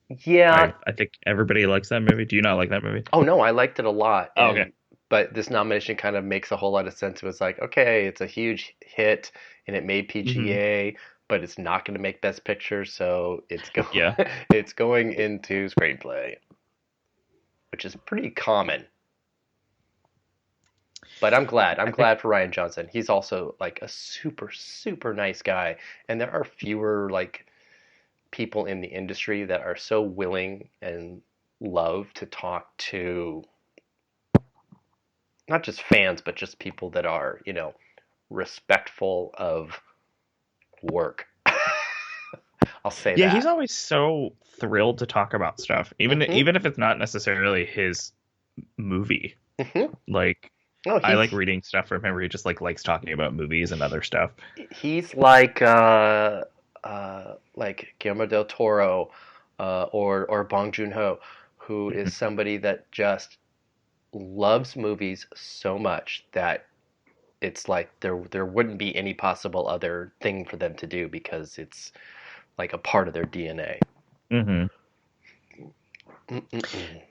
yeah.
I think everybody likes that movie. Do you not like that movie?
Oh, no, I liked it a lot.
Oh, okay.
But this nomination kind of makes a whole lot of sense. It was like, okay, it's a huge hit, and it made PGA, but it's not going to make Best Picture, so it's going into screenplay, which is pretty common. But I'm glad. I'm glad for Rian Johnson. He's also like a super, super nice guy. And there are fewer like people in the industry that are so willing and love to talk to not just fans, but just people that are, respectful of work. I'll say that.
Yeah, he's always so thrilled to talk about stuff, even if it's not necessarily his movie. Mm-hmm. Like. Oh, I like reading stuff from him where he just likes talking about movies and other stuff.
He's like Guillermo del Toro or Bong Joon-ho, who is somebody that just loves movies so much that it's like there wouldn't be any possible other thing for them to do because it's like a part of their DNA.
Mm-hmm.
Mm-mm-mm.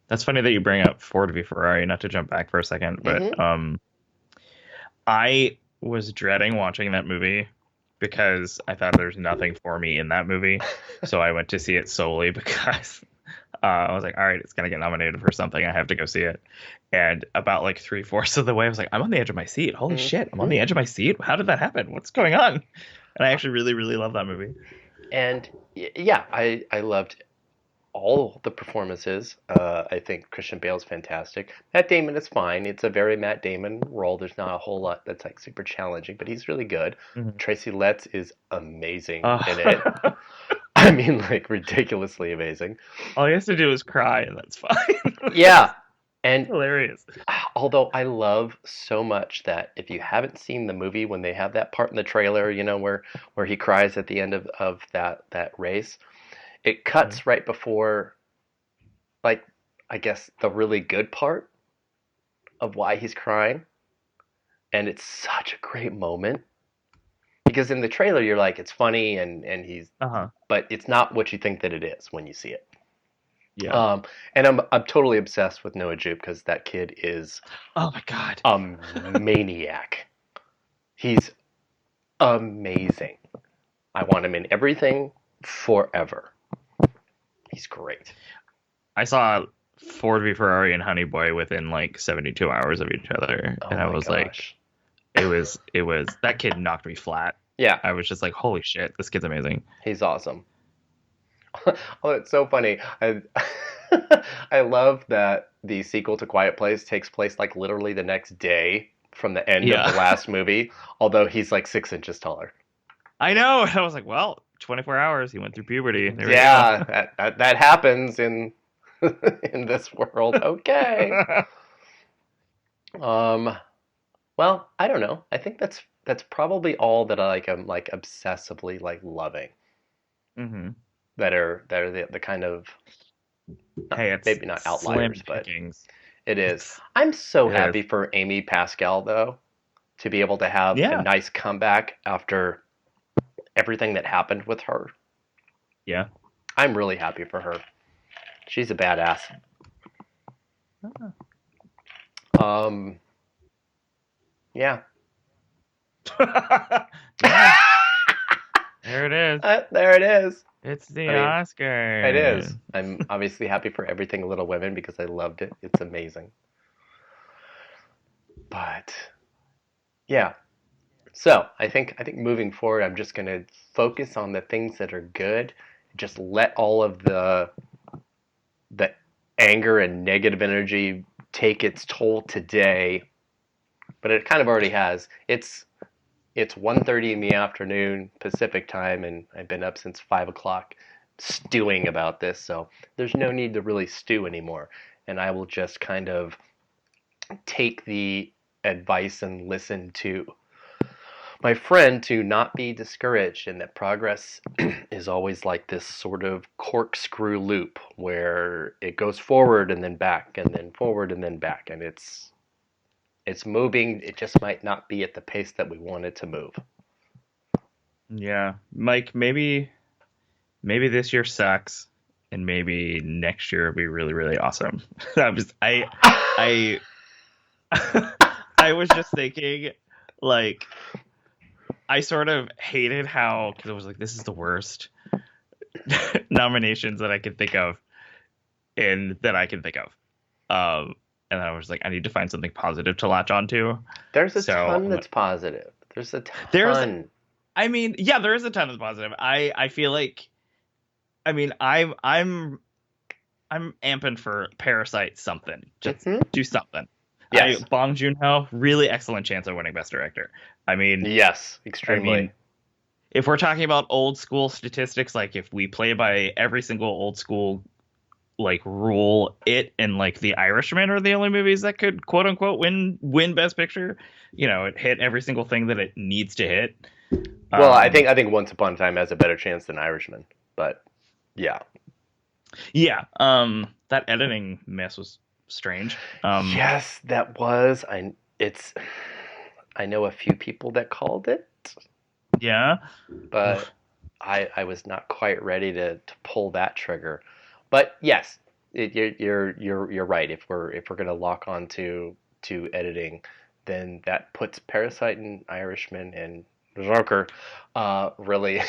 That's funny that you bring up Ford v Ferrari. Not to jump back for a second, but I was dreading watching that movie because I thought there's nothing for me in that movie. So I went to see it solely because I was like, all right, it's going to get nominated for something. I have to go see it. And about like 3/4 of the way, I was like, I'm on the edge of my seat. Holy shit, I'm on the edge of my seat. How did that happen? What's going on? And I actually really, really love that movie.
And yeah, I loved all the performances. I think Christian Bale's fantastic. Matt Damon is fine. It's a very Matt Damon role. There's not a whole lot that's like super challenging, but he's really good.
Mhm.
Tracy Letts is amazing in it. I mean, like ridiculously amazing.
All he has to do is cry, and that's fine.
Yeah. And
Hilarious.
although I love so much that if you haven't seen the movie, when they have that part in the trailer, you know, where he cries at the end of that race, it cuts right before, like, I guess the really good part of why he's crying. And it's such a great moment. Because in the trailer, you're like, it's funny and he's, but it's not what you think that it is when you see it.
Yeah.
And I'm totally obsessed with Noah Jupe because that kid is
Oh my god.
a maniac. He's amazing. I want him in everything forever. He's great.
I saw Ford v Ferrari and Honey Boy within like 72 hours of each other, and I was like, it was that kid knocked me flat.
Yeah,
I was just like, holy shit, this kid's amazing.
he's awesome. Oh, it's so funny. I love that the sequel to Quiet Place takes place like literally the next day from the end of the last movie, although he's like 6 inches taller.
I know. I was like, well, 24 hours. He went through puberty. There we
Yeah, that happens in in this world. Okay. Well, I don't know. I think that's probably all that I'm like obsessively like loving.
go. Mm-hmm.
That are the kind of
Hey, it's
maybe not outliers,
slim
but
pickings.
it is. I'm so
It
happy
is.
for Amy Pascal though, to be able to have
Yeah.
a nice comeback after everything that happened with her.
Yeah.
I'm really happy for her. She's a badass. Yeah.
Yeah. There it is.
There it is.
It's the
I mean,
Oscar.
It is. I'm obviously happy for Everything Little Women because I loved it. It's amazing. But yeah. So I think moving forward, I'm just gonna focus on the things that are good. Just let all of the anger and negative energy take its toll today. But it kind of already has. It's 1:30 in the afternoon Pacific time, and I've been up since 5 o'clock stewing about this. So there's no need to really stew anymore. And I will just kind of take the advice and listen to my friend to not be discouraged, and that progress is always like this sort of corkscrew loop where it goes forward and then back and then forward and then back, and it's moving. It just might not be at the pace that we want it to move.
Yeah, Mike, maybe this year sucks, and maybe next year will be really, really awesome. I was just thinking, like, I sort of hated how, because I was like, this is the worst nominations that I could think of, and I was like, I need to find something positive to latch onto.
There's a ton that's positive. There's a ton.
I mean, yeah, there is a ton that's positive. I feel like, I mean, I'm amping for Parasite something. Just do something.
Yes.
Bong Joon-ho, really excellent chance of winning Best Director. I mean,
yes, extremely.
I mean, if we're talking about old school statistics, like if we play by every single old school like rule, it and like The Irishman are the only movies that could quote unquote win Best Picture. You know, it hit every single thing that it needs to hit.
Well, I think Once Upon a Time has a better chance than Irishman, but yeah.
Yeah, that editing mess was strange.
Yes, that was. I know a few people that called it,
Yeah.
but I was not quite ready to pull that trigger. But yes, you're right. If we're gonna lock on to editing, then that puts Parasite and Irishman and Joker really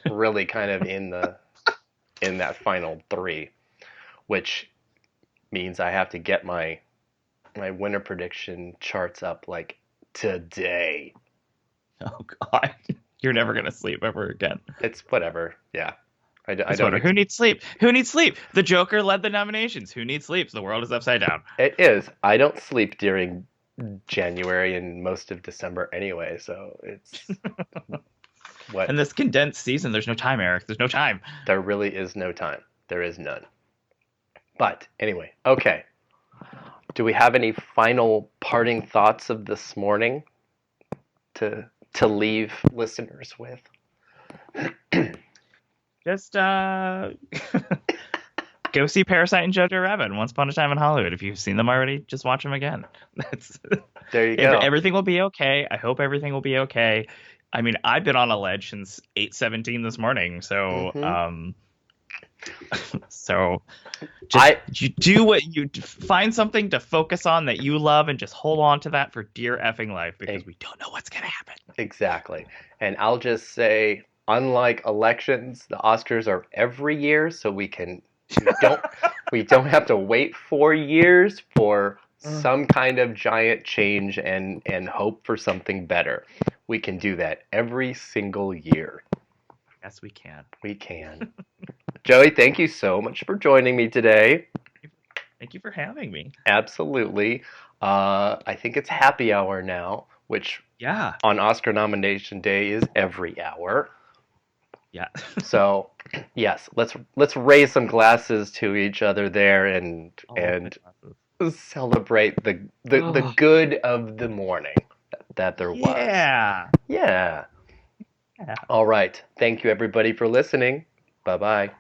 really kind of in that final three, which means I have to get my winner prediction charts up like today.
Oh God, you're never gonna sleep ever again.
It's whatever. Yeah. I
It's
don't.
whatever. Who needs sleep? Who needs sleep? The Joker led the nominations. Who needs sleep? The world is upside down.
It is. I don't sleep during January and most of December anyway, so it's what
And this condensed season, there's no time, Eric. There's no time.
there really is no time. There is none. But anyway, okay. Do we have any final parting thoughts of this morning to leave listeners with?
Just go see Parasite and Jojo Rabbit and Once Upon a Time in Hollywood. If you've seen them already, just watch them again. That's
There you go.
everything will be okay. I hope everything will be okay. I mean, I've been on a ledge since 8:17 this morning, so so just you do what you find something to focus on that you love and just hold on to that for dear effing life, because we don't know what's gonna happen.
Exactly. And I'll just say, unlike elections, the Oscars are every year, so we don't have to wait 4 years for some kind of giant change and hope for something better. We can do that every single year.
Yes, we can.
We can. Joey, thank you so much for joining me today.
Thank you for having me.
Absolutely. I think it's happy hour now, which
Yeah.
on Oscar nomination day is every hour.
Yeah.
So, yes, let's raise some glasses to each other there and celebrate the good of the morning that there was.
Yeah.
Yeah. All right. Thank you everybody for listening. Bye-bye.